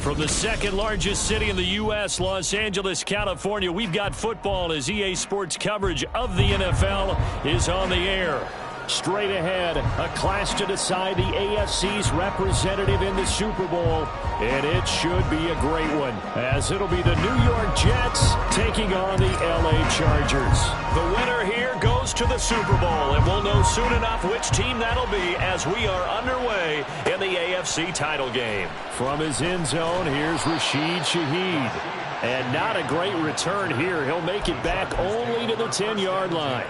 From the second largest city in the U.S., Los Angeles, California, we've got football as EA Sports coverage of the NFL is on the air. Straight ahead, a clash to decide the AFC's representative in the Super Bowl. And it should be a great one, as it'll be the New York Jets taking on the LA Chargers. The winner here goes to the Super Bowl, and we'll know soon enough which team that'll be as we are underway in the AFC title game. From his end zone, here's Rashid Shaheed. And not a great return here. He'll make it back only to the 10-yard line.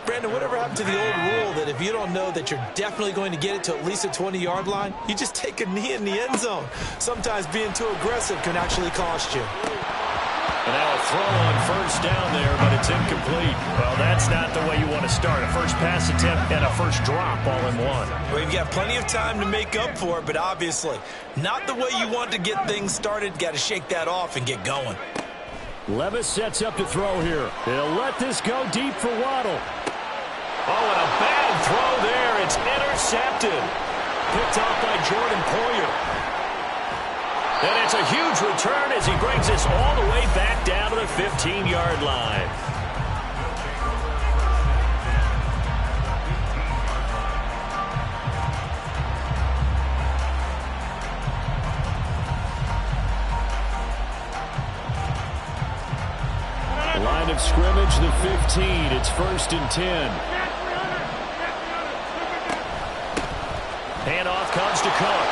Brandon, whatever happened to the old rule that if you don't know that you're definitely going to get it to at least a 20-yard line, you just take a knee in the end zone. Sometimes being too aggressive can actually cost you. And now a throw on first down there, but it's incomplete. Well, that's not the way you want to start. A first pass attempt and a first drop all in one. Well, you've got plenty of time to make up for it, but obviously not the way you want to get things started. Got to shake that off and get going. Levis sets up to throw here. He'll let this go deep for Waddle. Oh, and a bad throw there. It's intercepted. Picked off by Jordan Poyer. And it's a huge return as he brings us all the way back down to the 15-yard line. Line of scrimmage, the 15. It's 1st and 10. Handoff comes to Cook.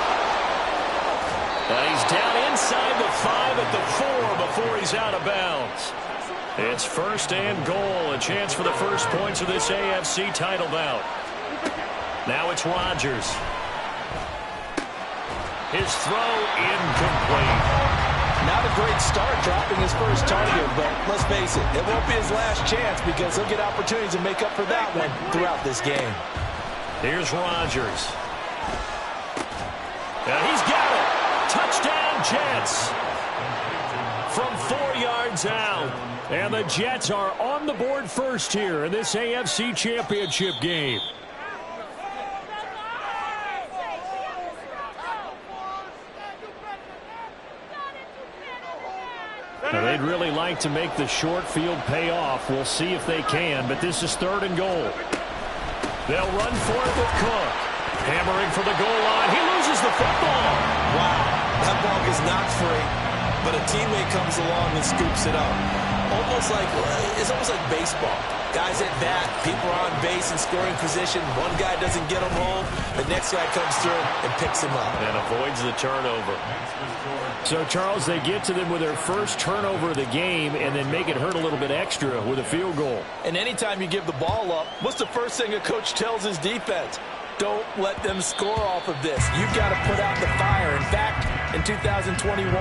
And he's down inside the 5 at the 4 before he's out of bounds. It's 1st and goal. A chance for the first points of this AFC title bout. Now it's Rodgers. His throw incomplete. Not a great start dropping his first target, but let's face it, it won't be his last chance because he'll get opportunities to make up for that one throughout this game. Here's Rodgers. And he's got it. Touchdown, Jets. From 4 yards out. And the Jets are on the board first here in this AFC Championship game. Now, they'd really like to make the short field pay off. We'll see if they can, but this is 3rd and goal. They'll run for it with Cook. Hammering for the goal line. He loses the football. Wow, that ball is not free, but a teammate comes along and scoops it up. It's almost like baseball. Guys at bat, people are on base in scoring position. One guy doesn't get him home. The next guy comes through and picks him up. And avoids the turnover. So, Charles, they get to them with their first turnover of the game and then make it hurt a little bit extra with a field goal. And anytime you give the ball up, what's the first thing a coach tells his defense? Don't let them score off of this. You've got to put out the fire. In fact, in 2021,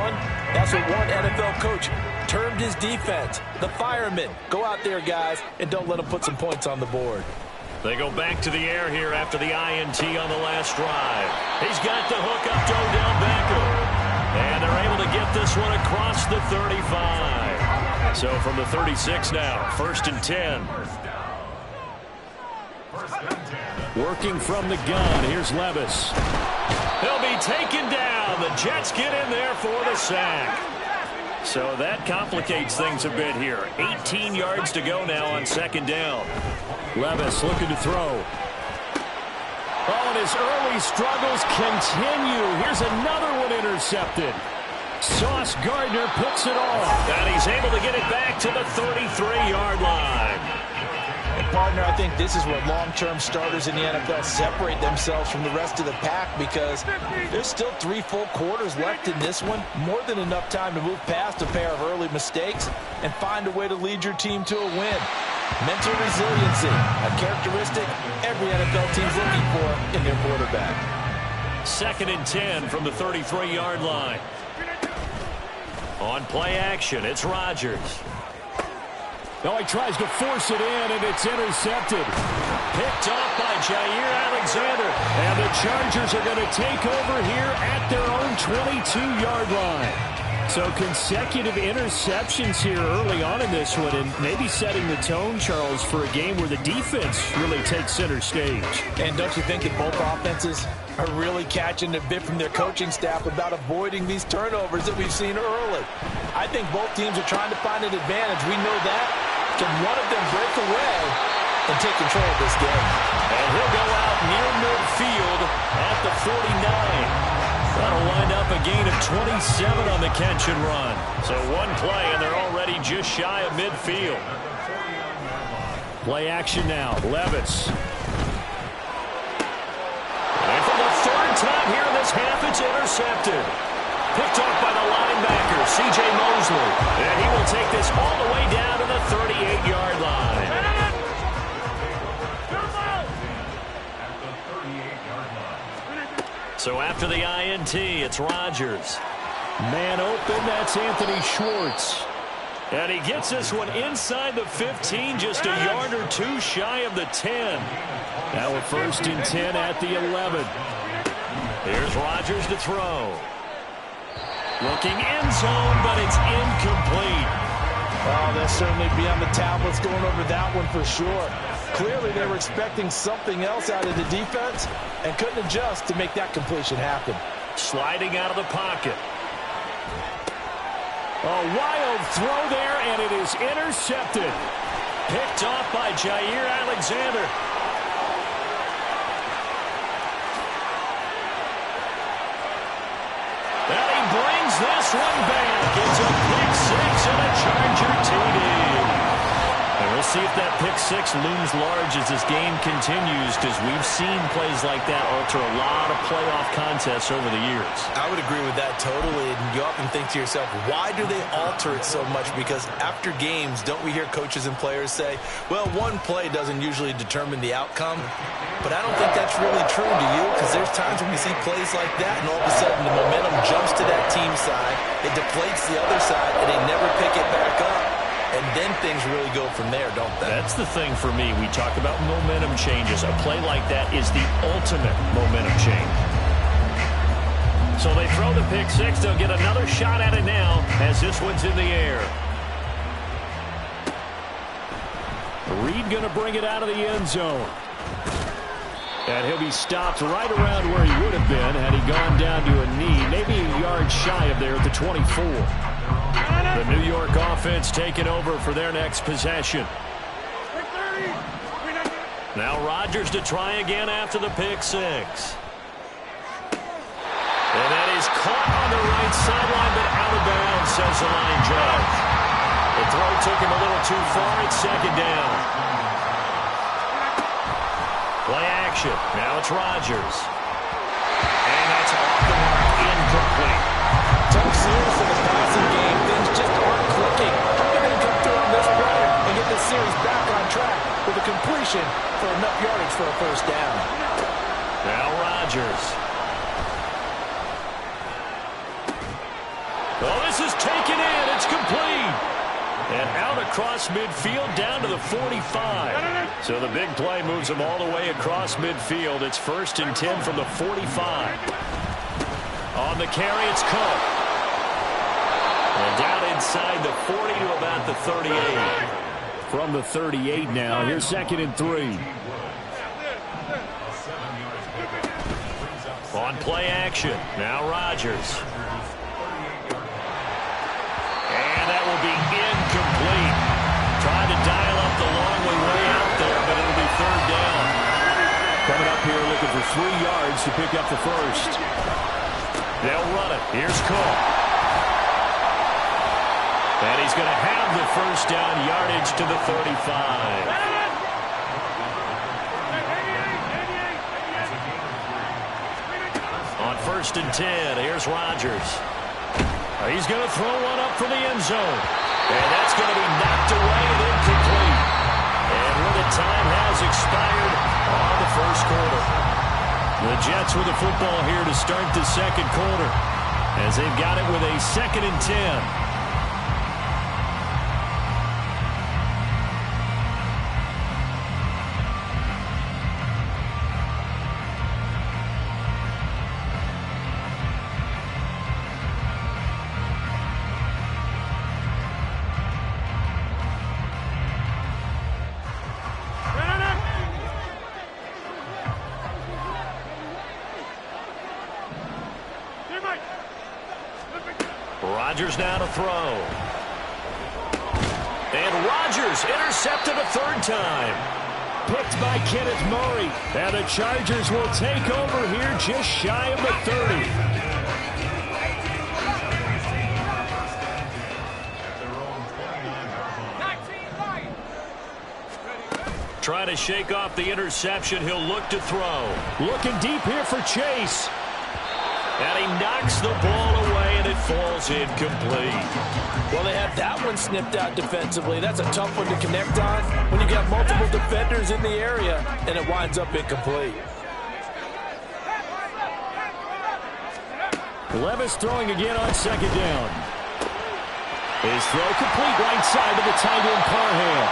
that's what one NFL coach termed his defense, the firemen. Go out there, guys, and don't let them put some points on the board. They go back to the air here after the INT on the last drive. He's got the hook up to Odell Beckham. And they're able to get this one across the 35. So from the 36 now, 1st and 10. Working from the gun, here's Levis. He'll be taken down. The Jets get in there for the sack. So that complicates things a bit here. 18 yards to go now on 2nd down. Levis looking to throw. Oh, and his early struggles continue. Here's another one intercepted. Sauce Gardner picks it off. And he's able to get it back to the 33-yard line. And partner, I think this is where long-term starters in the NFL separate themselves from the rest of the pack because there's still 3 full quarters left in this one. More than enough time to move past a pair of early mistakes and find a way to lead your team to a win. Mental resiliency, a characteristic every NFL team's looking for in their quarterback. 2nd and 10 from the 33-yard line. On play action, it's Rodgers. Now he tries to force it in, and it's intercepted. Picked off by Jair Alexander. And the Chargers are going to take over here at their own 22-yard line. So consecutive interceptions here early on in this one, and maybe setting the tone, Charles, for a game where the defense really takes center stage. And don't you think that both offenses are really catching a bit from their coaching staff about avoiding these turnovers that we've seen early. I think both teams are trying to find an advantage. We know that. Can one of them break away and take control of this game? And he'll go out near midfield at the 49. That'll wind up a gain of 27 on the catch and run. So one play, and they're already just shy of midfield. Play action now. Levis. And for the third time here in this half, it's intercepted. Picked off by the linebacker, C.J. Mosley. And he will take this all the way down to the 38-yard line. So after the INT, it's Rodgers. Man open, that's Anthony Schwartz. And he gets this one inside the 15, just a yard or two shy of the 10. Now a 1st and 10 at the 11. Here's Rodgers to throw. Looking end zone, but it's incomplete. Oh, they'll certainly be on the tablets going over that one for sure. Clearly, they were expecting something else out of the defense and couldn't adjust to make that completion happen. Sliding out of the pocket. A wild throw there, and it is intercepted. Picked off by Jair Alexander. And he brings this one back. It's a pick six and a Charger TD. And we'll see if that pick six looms large as this game continues, because we've seen plays like that alter a lot of playoff contests over the years. I would agree with that totally. And you often think to yourself, why do they alter it so much? Because after games, don't we hear coaches and players say, well, one play doesn't usually determine the outcome? But I don't think that's really true, do you? Because there's times when we see plays like that, and all of a sudden the momentum jumps to that team side, it deflates the other side, and they never pick it back up. And then things really go from there, don't they? That's the thing for me. We talk about momentum changes. A play like that is the ultimate momentum change. So they throw the pick six. They'll get another shot at it now as this one's in the air. Reed going to bring it out of the end zone. And he'll be stopped right around where he would have been had he gone down to a knee, maybe a yard shy of there at the 24. The New York offense taking over for their next possession. Now Rodgers to try again after the pick six. And that is caught on the right sideline, but out of bounds, says the line judge. The throw took him a little too far. It's 2nd down. Play action. Now it's Rodgers. And that's off the mark, incomplete. Tough series for the passing game. Things just aren't clicking. How are they going to come through on this play and get this series back on track with a completion for enough yardage for a 1st down? Now Rodgers. Oh, this is taken in. It's complete. And out across midfield down to the 45. So the big play moves them all the way across midfield. It's 1st and 10 from the 45. On the carry, it's Cook. And down inside the 40 to about the 38. From the 38 now, here's 2nd and 3. On play action, now Rodgers. And that will be incomplete. Trying to dial up the long way out there, but it'll be 3rd down. Coming up here looking for 3 yards to pick up the 1st. They'll run it. Here's Cook. And he's going to have the 1st down, yardage to the 35. On 1st and 10, here's Rodgers. He's going to throw one up for the end zone. And that's going to be knocked away and incomplete. And when the time has expired on the 1st quarter. The Jets with the football here to start the 2nd quarter, as they've got it with a 2nd and 10. Rodgers now to throw. And Rodgers intercepted a third time. Picked by Kenneth Murray. And the Chargers will take over here just shy of the 30. Trying to shake off the interception. He'll look to throw. Looking deep here for Chase. And he knocks the ball away, and it falls incomplete. Well, they had that one snipped out defensively. That's a tough one to connect on when you got multiple defenders in the area, and it winds up incomplete. Levis throwing again on second down. His throw complete right side to the tight end Parham.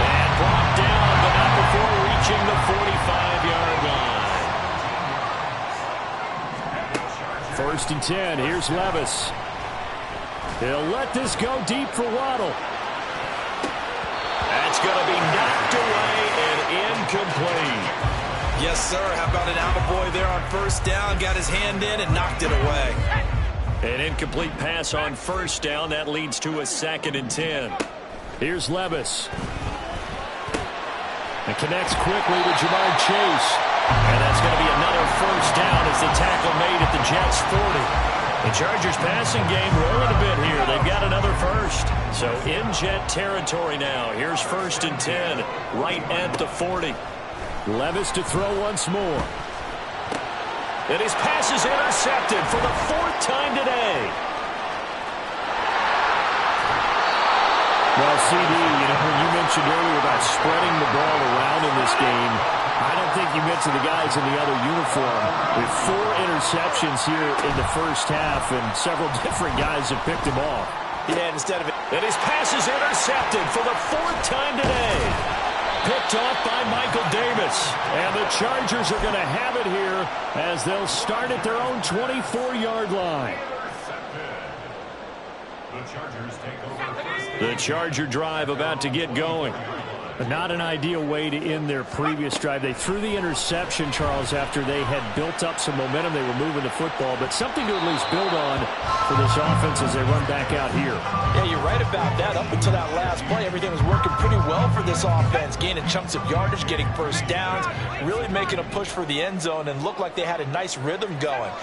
And brought down, but not before reaching the 45-yard line. First and 10. Here's Levis. He'll let this go deep for Waddle. That's going to be knocked away and incomplete. Yes, sir. How about an attaboy there on first down? Got his hand in and knocked it away. An incomplete pass on first down. That leads to a 2nd and 10. Here's Levis. And connects quickly to Jamar Chase. And that's going to be another first down as the tackle made at the Jets' 40. The Chargers passing game rolling a bit here. They've got another first. So in Jet territory now. Here's 1st and 10 right at the 40. Levis to throw once more. And his pass is intercepted for the 4th time today. Well, CD, when you mentioned earlier about spreading the ball around in this game, I don't think you mentioned the guys in the other uniform. With 4 interceptions here in the first half, and several different guys have picked him off. Yeah, instead of it. And his pass is intercepted for the 4th time today. Picked off by Michael Davis. And the Chargers are going to have it here as they'll start at their own 24-yard line. The Charger drive about to get going. But not an ideal way to end their previous drive. They threw the interception, Charles, after they had built up some momentum. They were moving the football, but something to at least build on for this offense as they run back out here. Yeah, you're right about that. Up until that last play, everything was working pretty well for this offense, gaining chunks of yardage, getting first downs, really making a push for the end zone, and looked like they had a nice rhythm going.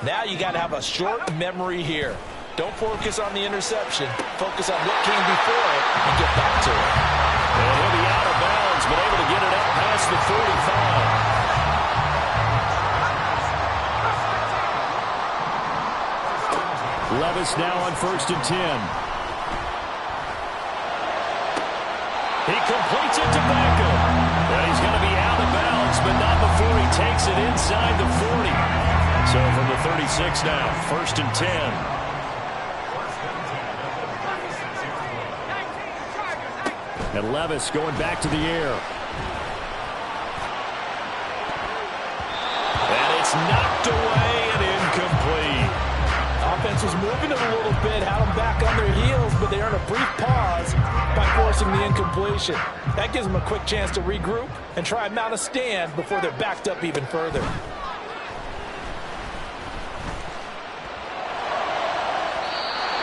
Now you got to have a short memory here. Don't focus on the interception. Focus on what came before it and get back to it. And he'll be out of bounds, but able to get it up past the 45. Levis now on 1st and 10. He completes it to Beckham. And he's going to be out of bounds, but not before he takes it inside the 40. So from the 36 now, 1st and 10. And Levis going back to the air. And it's knocked away and incomplete. Offense was moving it a little bit, had them back on their heels, but they earned a brief pause by forcing the incompletion. That gives them a quick chance to regroup and try and mount a stand before they're backed up even further.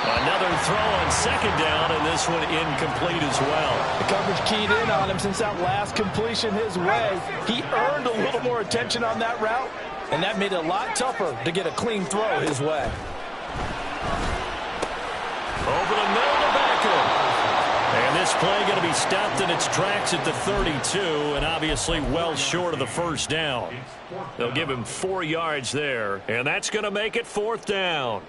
Another throw on second down, and this one incomplete as well. The coverage keyed in on him since that last completion his way. He earned a little more attention on that route, and that made it a lot tougher to get a clean throw his way. Over the middle to Beckham. And this play going to be stopped in its tracks at the 32, and obviously well short of the first down. They'll give him 4 yards there, and that's going to make it 4th down.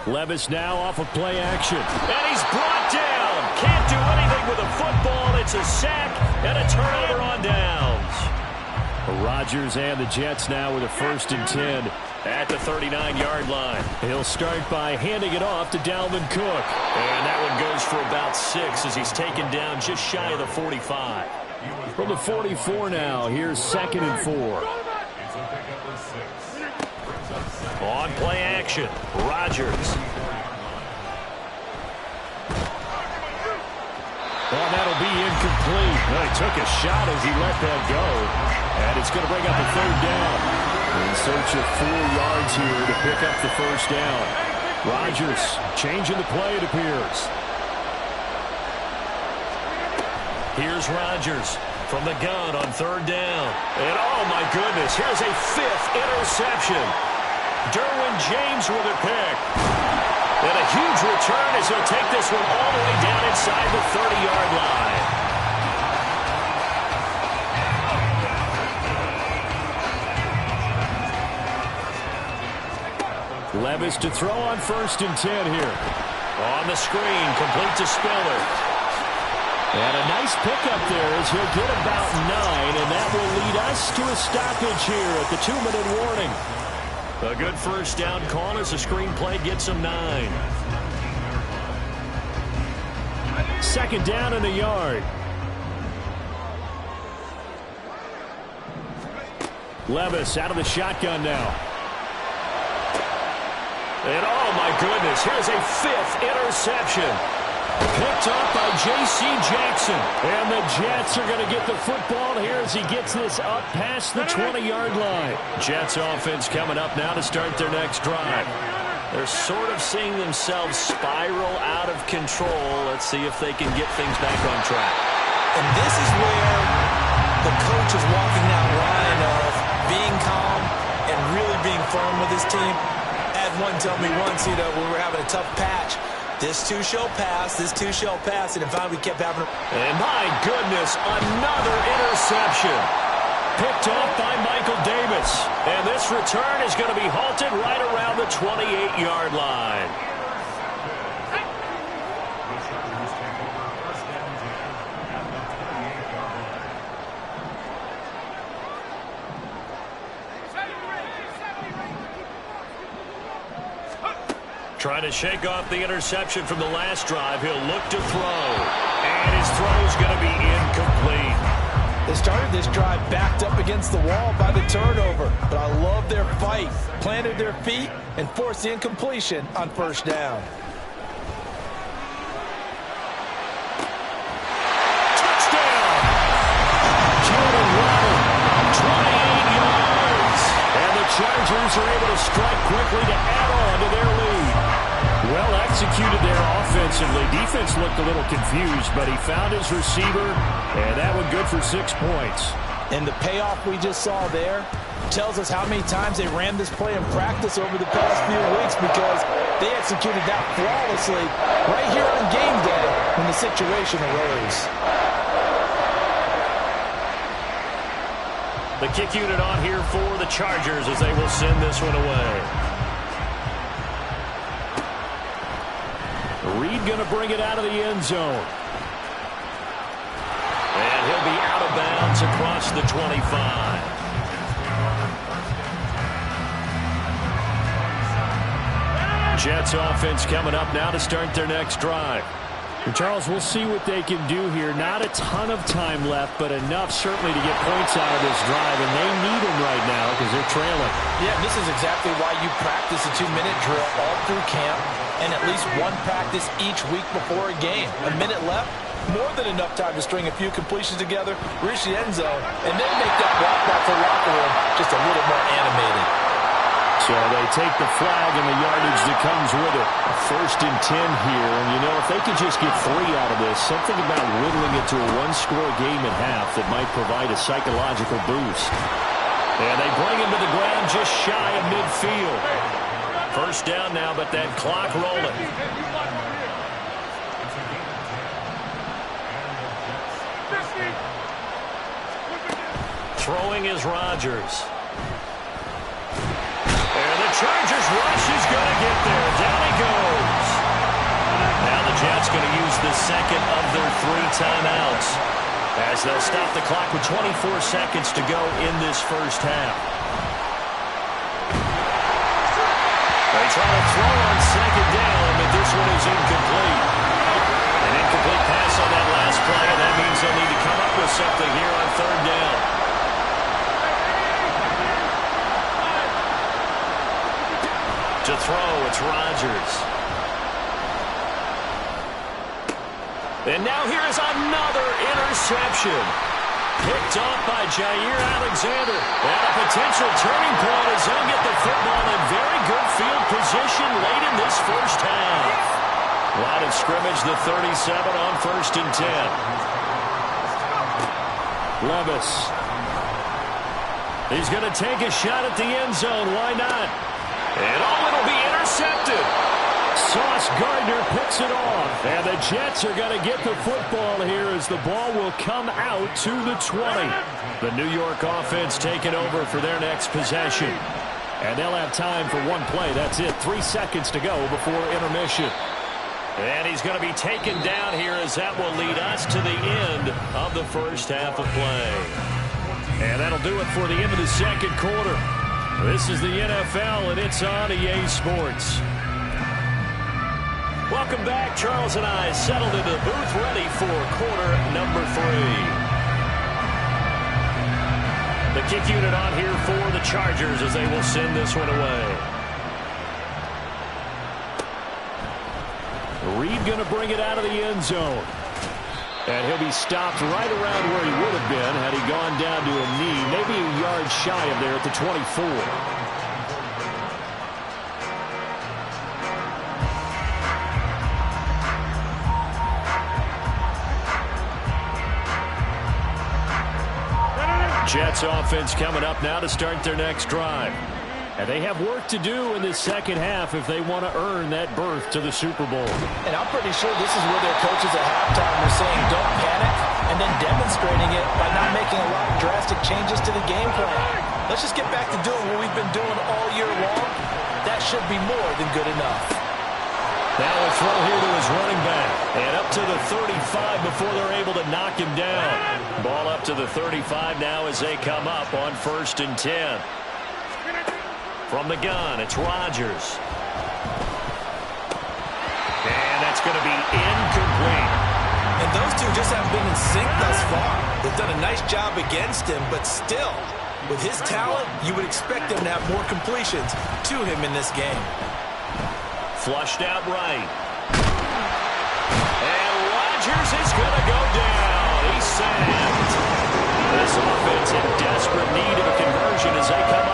Levis now off of play action. And he's brought down. Can't do anything with a football. It's a sack and a turnover on downs. Rodgers and the Jets now with a 1st and 10 at the 39-yard line. He'll start by handing it off to Dalvin Cook. And that one goes for about 6 as he's taken down just shy of the 45. From the 44 now, here's 2nd and 4. On on play action. Rodgers. Well, that'll be incomplete. Well, he took a shot as he let that go. And it's going to bring up a third down. In search of 4 yards here to pick up the first down. Rodgers changing the play, it appears. Here's Rodgers from the gun on third down. And oh my goodness, here's a 5th interception. Derwin James with a pick. And a huge return as he'll take this one all the way down inside the 30-yard line. Levis to throw on 1st and 10 here. On the screen, complete to Spiller. And a nice pickup there as he'll get about 9, and that will lead us to a stoppage here at the 2-minute warning. A good first down call as the screen play gets him 9. 2nd down and a yard. Levis out of the shotgun now. And oh my goodness, here's a 5th interception. Picked up by J.C. Jackson. And the Jets are going to get the football here as he gets this up past the 20-yard line. Jets offense coming up now to start their next drive. They're sort of seeing themselves spiral out of control. Let's see if they can get things back on track. And this is where the coach is walking that line of being calm and really being firm with his team. Had one tell me once, we were having a tough patch. This too shall pass, this too shall pass, and finally we kept having And my goodness, another interception. Picked off by Michael Davis. And this return is going to be halted right around the 28-yard line. Trying to shake off the interception from the last drive. He'll look to throw. And his throw's going to be incomplete. They started this drive backed up against the wall by the turnover. But I love their fight. Planted their feet and forced the incompletion on 1st down. Touchdown! Jordan Waddle, 28 yards. And the Chargers are able to strike quickly to add on to their lead. Well executed there offensively. Defense looked a little confused, but he found his receiver, and that one good for 6 points. And the payoff we just saw there tells us how many times they ran this play in practice over the past few weeks, because they executed that flawlessly right here on game day when the situation arose. The kick unit on here for the Chargers as they will send this one away. Reed going to bring it out of the end zone. And he'll be out of bounds across the 25. Jets offense coming up now to start their next drive. And Charles, we'll see what they can do here. Not a ton of time left, but enough certainly to get points out of this drive, and they need them right now because they're trailing. Yeah, this is exactly why you practice a 2-minute drill all through camp and at least one practice each week before a game. A minute left, more than enough time to string a few completions together, reach the end zone, and then make that walk back to the locker room just a little more animated. So they take the flag and the yardage that comes with it. 1st and 10 here, and if they could just get 3 out of this, something about whittling it to a 1-score game at half that might provide a psychological boost. And they bring him to the ground just shy of midfield. 1st down now, but that clock rolling. Throwing is Rodgers. And the Chargers rush is going to get there. Down he goes. Now the Jets going to use the second of their 3 timeouts as they'll stop the clock with 24 seconds to go in this first half. They try to throw on 2nd down, but this one is incomplete. An incomplete pass on that last play, and that means they'll need to come up with something here on 3rd down. And now here is another interception. Picked off by Jair Alexander. And a potential turning point as he'll get the football in very good field position late in this first half. Line of scrimmage, the 37 on 1st and 10. Levis. He's going to take a shot at the end zone. Why not? And it'll be intercepted. Sauce Gardner picks it off. And the Jets are going to get the football here as the ball will come out to the 20. The New York offense taking over for their next possession. And they'll have time for one play. That's it. 3 seconds to go before intermission. And he's going to be taken down here as that will lead us to the end of the first half of play. And that'll do it for the end of the second quarter. This is the NFL, and it's on EA Sports. Welcome back. Charles and I settled into the booth ready for quarter number 3. The kick unit on here for the Chargers as they will send this one away. Reed going to bring it out of the end zone. And he'll be stopped right around where he would have been had he gone down to a knee, maybe a yard shy of there at the 24. Jets offense coming up now to start their next drive. And they have work to do in this second half if they want to earn that berth to the Super Bowl. And I'm pretty sure this is where their coaches at halftime were saying don't panic, and then demonstrating it by not making a lot of drastic changes to the game plan. Let's just get back to doing what we've been doing all year long. That should be more than good enough. Now a throw here to his running back. And up to the 35 before they're able to knock him down. Ball up to the 35 now as they come up on 1st and 10. From the gun, it's Rodgers. And that's going to be incomplete. And those two just haven't been in sync thus far. They've done a nice job against him, but still, with his talent, you would expect them to have more completions to him in this game. Flushed out right. And Rodgers is going to go down. He's sacked. This offense in desperate need of a conversion as they come up.